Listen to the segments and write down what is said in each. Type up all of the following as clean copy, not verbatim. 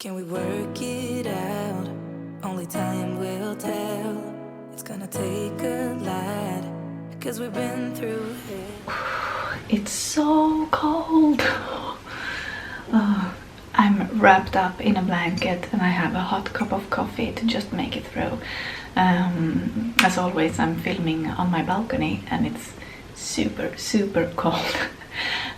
Can we work it out? Only time will tell. It's gonna take a lot, 'cause we've been through it. It's so cold. I'm wrapped up in a blanket and I have a hot cup of coffee to just make it through. As always, I'm filming on my balcony and it's super cold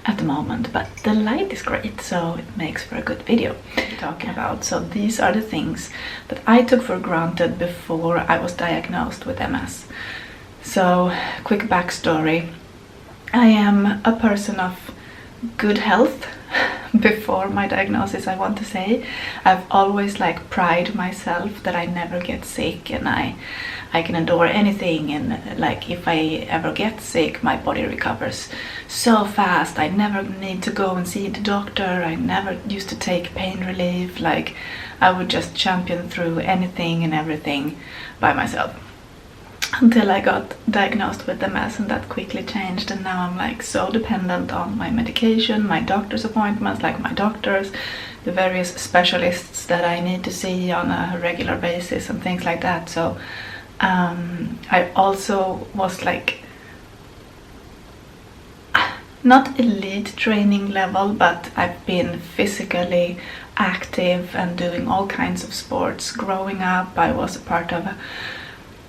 at the moment, but the light is great, so it makes for a good video talking about. So these are the things that I took for granted before I was diagnosed with MS. So quick backstory: I am a person of good health before my diagnosis, I want to say. I've always pride myself that I never get sick, and I can endure anything, and if I ever get sick, my body recovers so fast. I never need to go and see the doctor. I never used to take pain relief. I would just champion through anything and everything by myself, until I got diagnosed with MS, and that quickly changed, and now I'm so dependent on my medication, my doctor's appointments, my doctors, the various specialists that I need to see on a regular basis and things like that. So I also was not elite training level, but I've been physically active and doing all kinds of sports. Growing up, I was a part of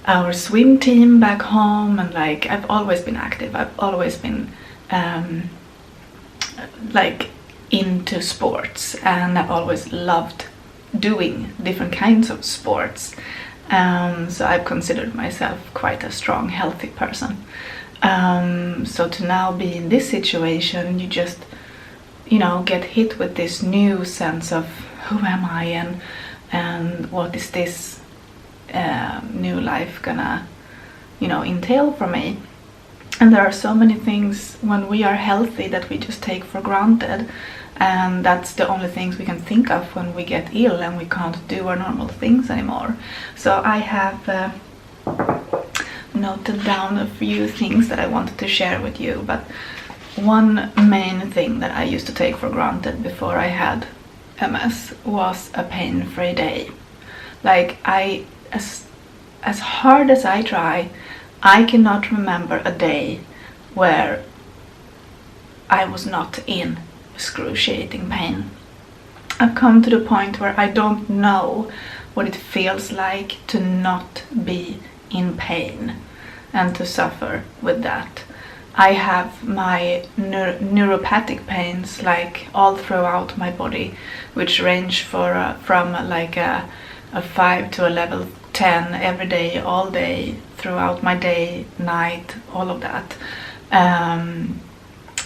our swim team back home, and I've always been active. I've always been into sports, and I've always loved doing different kinds of sports. So I've considered myself quite a strong, healthy person. So to now be in this situation, you just, get hit with this new sense of who am I, and what is this new life gonna entail for me. And there are so many things when we are healthy that we just take for granted, and that's the only things we can think of when we get ill and we can't do our normal things anymore. So I have noted down a few things that I wanted to share with you, but one main thing that I used to take for granted before I had MS was a pain-free day. As hard as I try, I cannot remember a day where I was not in excruciating pain. I've come to the point where I don't know what it feels like to not be in pain and to suffer with that. I have my neuropathic pains all throughout my body, which range from a 5 to a level 10 every day, all day, throughout my day, night, all of that,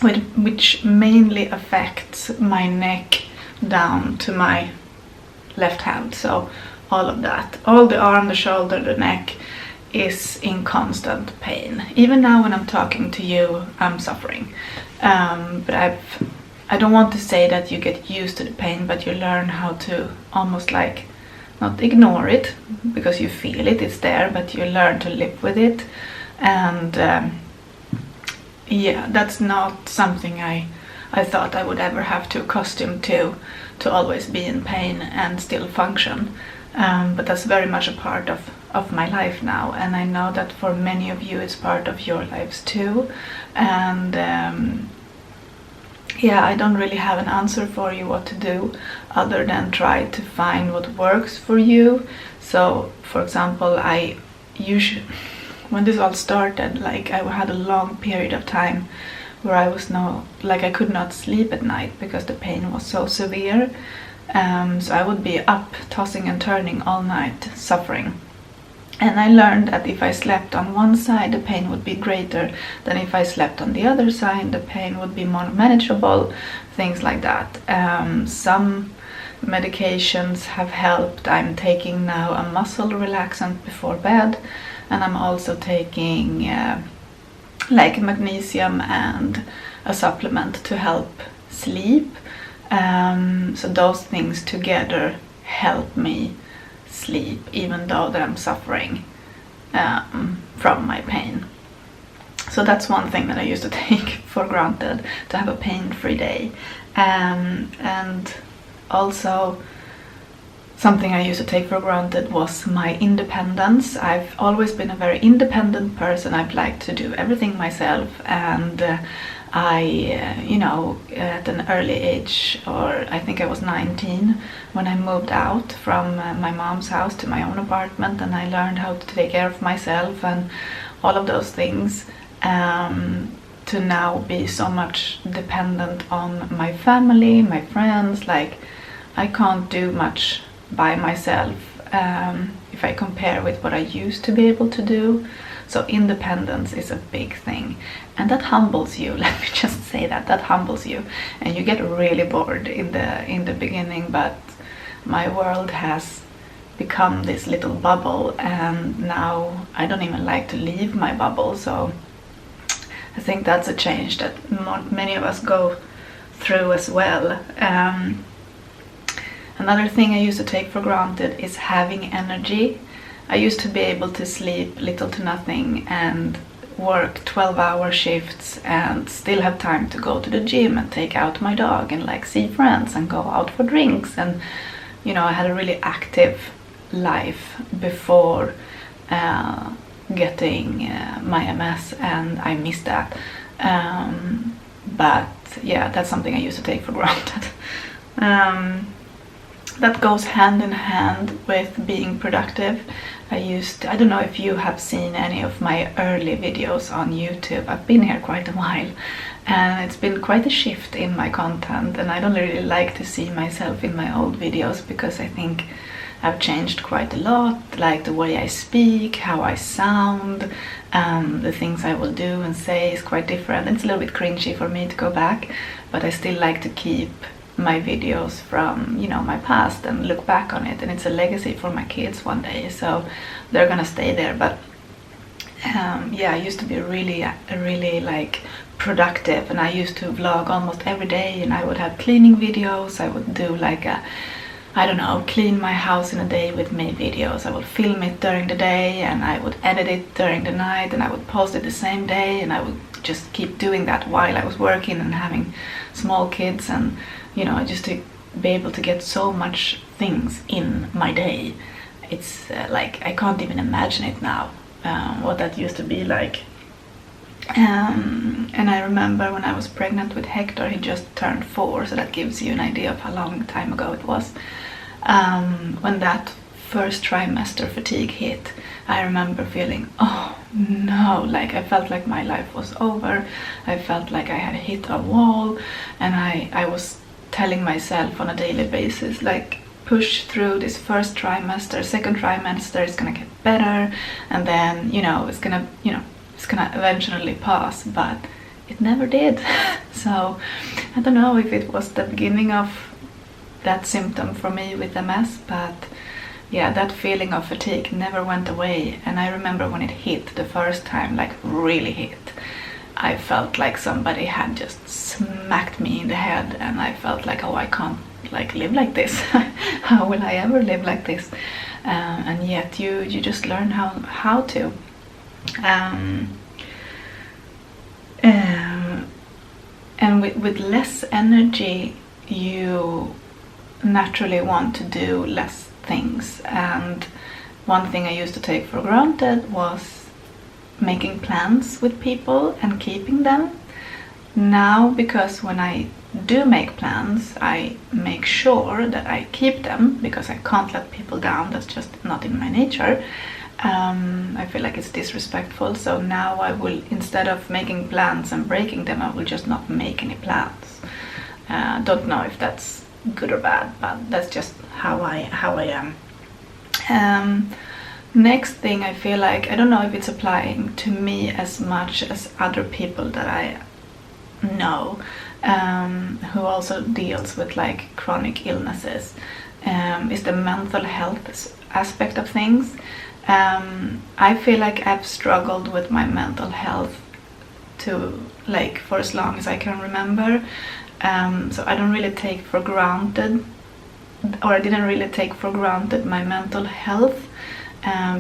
which mainly affects my neck down to my left hand. So all of that, all the arm, the shoulder, the neck is in constant pain. Even now when I'm talking to you, I'm suffering. But I don't want to say that you get used to the pain, but you learn how to almost not ignore it, because you feel it, it's there, but you learn to live with it. And yeah, that's not something I thought I would ever have to accustom to always be in pain and still function. But that's very much a part of my life now, and I know that for many of you it's part of your lives too. And yeah, I don't really have an answer for you what to do other than try to find what works for you. So for example, when this all started, I had a long period of time where I was I could not sleep at night because the pain was so severe. So I would be up tossing and turning all night, suffering. And I learned that if I slept on one side, the pain would be greater than if I slept on the other side. The pain would be more manageable, things like that. Some medications have helped. I'm taking now a muscle relaxant before bed, and I'm also taking magnesium and a supplement to help sleep. So those things together help me sleep, even though that I'm suffering from my pain. So that's one thing that I used to take for granted, to have a pain-free day. And also something I used to take for granted was my independence. I've always been a very independent person. I've liked to do everything myself, and you know, at an early age, or I think I was 19 when I moved out from my mom's house to my own apartment, and I learned how to take care of myself and all of those things, to now be so much dependent on my family, my friends. Like, I can't do much by myself if I compare with what I used to be able to do. So independence is a big thing, and that humbles you. Let me just say that humbles you, and you get really bored in the beginning. But my world has become this little bubble, and now I don't even like to leave my bubble. So I think that's a change that many of us go through as well. Another thing I used to take for granted is having energy. I used to be able to sleep little to nothing and work 12-hour shifts and still have time to go to the gym and take out my dog and like see friends and go out for drinks. And you know, I had a really active life before getting my MS, and I miss that. But yeah, that's something I used to take for granted. That goes hand in hand with being productive. I don't know if you have seen any of my early videos on YouTube. I've been here quite a while, and it's been quite a shift in my content, and I don't really like to see myself in my old videos because I think I've changed quite a lot, like the way I speak, how I sound, the things I will do and say is quite different. It's a little bit cringy for me to go back, but I still like to keep my videos from, you know, my past and look back on it, and it's a legacy for my kids one day, so they're gonna stay there. But yeah, I used to be really like productive, and I used to vlog almost every day, and I would have cleaning videos. I would do like I don't know, clean my house in a day with me videos. I would film it during the day, and I would edit it during the night, and I would post it the same day, and I would just keep doing that while I was working and having small kids. And you know, just to be able to get so much things in my day, it's like I can't even imagine it now, what that used to be like. And I remember when I was pregnant with Hector, he just turned 4, so that gives you an idea of how long time ago it was. When that first trimester fatigue hit, I remember feeling, oh no, like I felt like my life was over. I felt like I had hit a wall, and I was telling myself on a daily basis, like, push through this first trimester, second trimester is gonna get better, and then, you know, it's gonna eventually pass. But it never did. So I don't know if it was the beginning of that symptom for me with MS, but yeah, that feeling of fatigue never went away. And I remember when it hit the first time, like really hit, I felt like somebody had just smacked me in the head, and I felt like, oh, I can't like live like this. How will I ever live like this? And yet you just learn how to. And with less energy, you naturally want to do less things. And one thing I used to take for granted was making plans with people and keeping them. Now, because when I do make plans, I make sure that I keep them, because I can't let people down. That's just not in my nature. I feel like it's disrespectful. So now I will, instead of making plans and breaking them, I will just not make any plans. Don't know if that's good or bad, but that's just how I am. Next thing, I feel like, I don't know if it's applying to me as much as other people that I know, who also deals with like chronic illnesses, is the mental health aspect of things. I feel like I've struggled with my mental health for as long as I can remember. So I don't really take for granted, or I didn't really take for granted my mental health,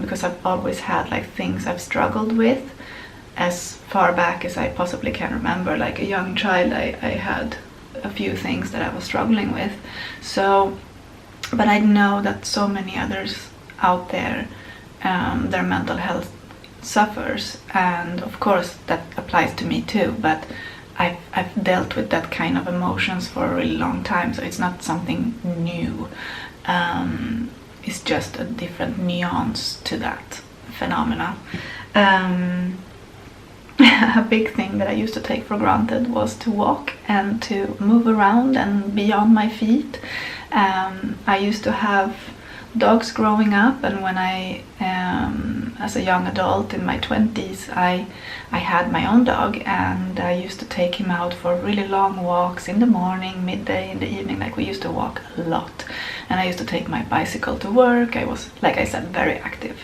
because I've always had like things I've struggled with as far back as I possibly can remember. Like a young child, I had a few things that I was struggling with. So but I know that so many others out there, their mental health suffers, and of course that applies to me too, but I've dealt with that kind of emotions for a really long time, so it's not something new. It's just a different nuance to that phenomena. A big thing that I used to take for granted was to walk and to move around and be on my feet. I used to have dogs growing up, and when I, as a young adult in my 20s, I had my own dog, and I used to take him out for really long walks in the morning, midday, in the evening. Like, we used to walk a lot, and I used to take my bicycle to work. I was, like I said, very active,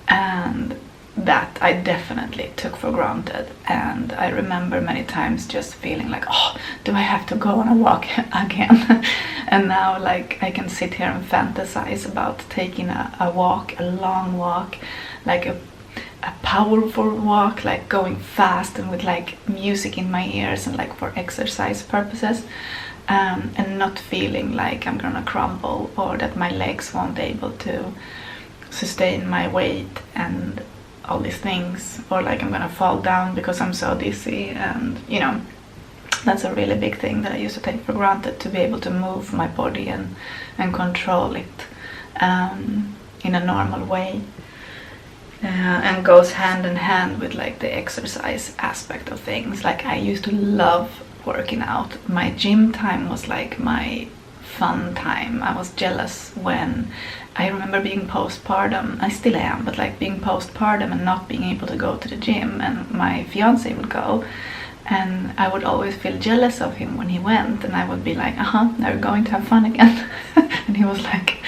and that I definitely took for granted. And I remember many times just feeling like, oh, do I have to go on a walk again? And now, like, I can sit here and fantasize about taking a walk, a long walk, like a powerful walk, like going fast and with like music in my ears and like for exercise purposes, and not feeling like I'm gonna crumble or that my legs won't be able to sustain my weight and all these things, or like I'm gonna fall down because I'm so dizzy. And you know, that's a really big thing that I used to take for granted, to be able to move my body and control it in a normal way, and goes hand in hand with like the exercise aspect of things. Like, I used to love working out. My gym time was like my fun time. I was jealous when I remember being postpartum. I still am, but like being postpartum and not being able to go to the gym, and my fiance would go, and I would always feel jealous of him when he went, and I would be like, now you're going to have fun again. And he was like,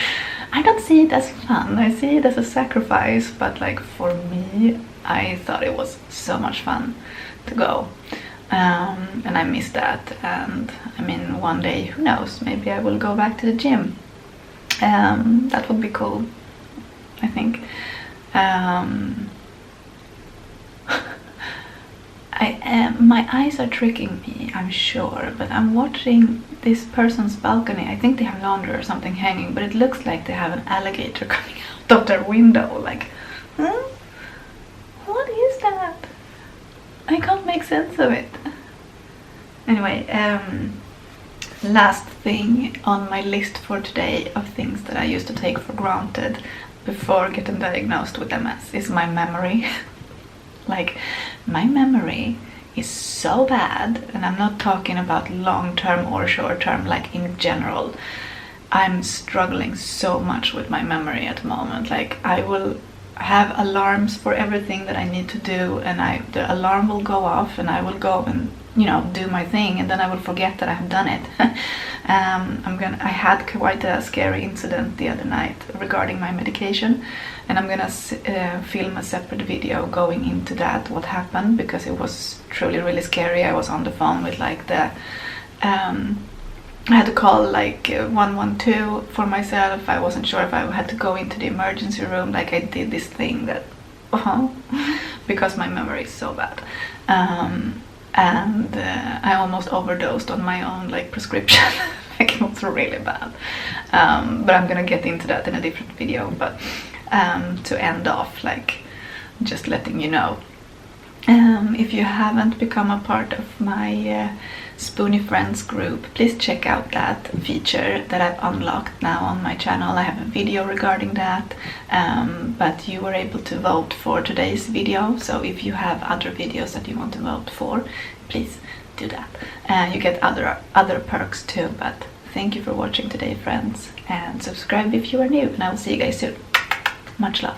I don't see it as fun, I see it as a sacrifice. But like, for me, I thought it was so much fun to go. And I miss that. And I mean, one day, who knows, maybe I will go back to the gym. That would be cool, I think. My eyes are tricking me, I'm sure, but I'm watching this person's balcony. I think they have laundry or something hanging, but it looks like they have an alligator coming out of their window. Like, huh? What is that? I can't make sense of it. Anyway, last thing on my list for today of things that I used to take for granted before getting diagnosed with MS is my memory. Like, my memory is so bad, and I'm not talking about long-term or short-term, like in general. I'm struggling so much with my memory at the moment. Like, I will have alarms for everything that I need to do, and the alarm will go off, and I will go and, you know, do my thing, and then I will forget that I have done it. I had quite a scary incident the other night regarding my medication, and I'm gonna film a separate video going into that, what happened, because it was truly really scary. I was on the phone with like the I had to call like 112 for myself. I wasn't sure if I had to go into the emergency room. Like, I did this thing that because my memory is so bad, and I almost overdosed on my own like prescription. Like, it was really bad, but I'm gonna get into that in a different video. But to end off, like, just letting you know, if you haven't become a part of my Spoonie Friends group, please check out that feature that I've unlocked now on my channel. I have a video regarding that, but you were able to vote for today's video, so if you have other videos that you want to vote for, please do that. You get other perks too. But thank you for watching today, friends, and subscribe if you are new, and I will see you guys soon. Much love.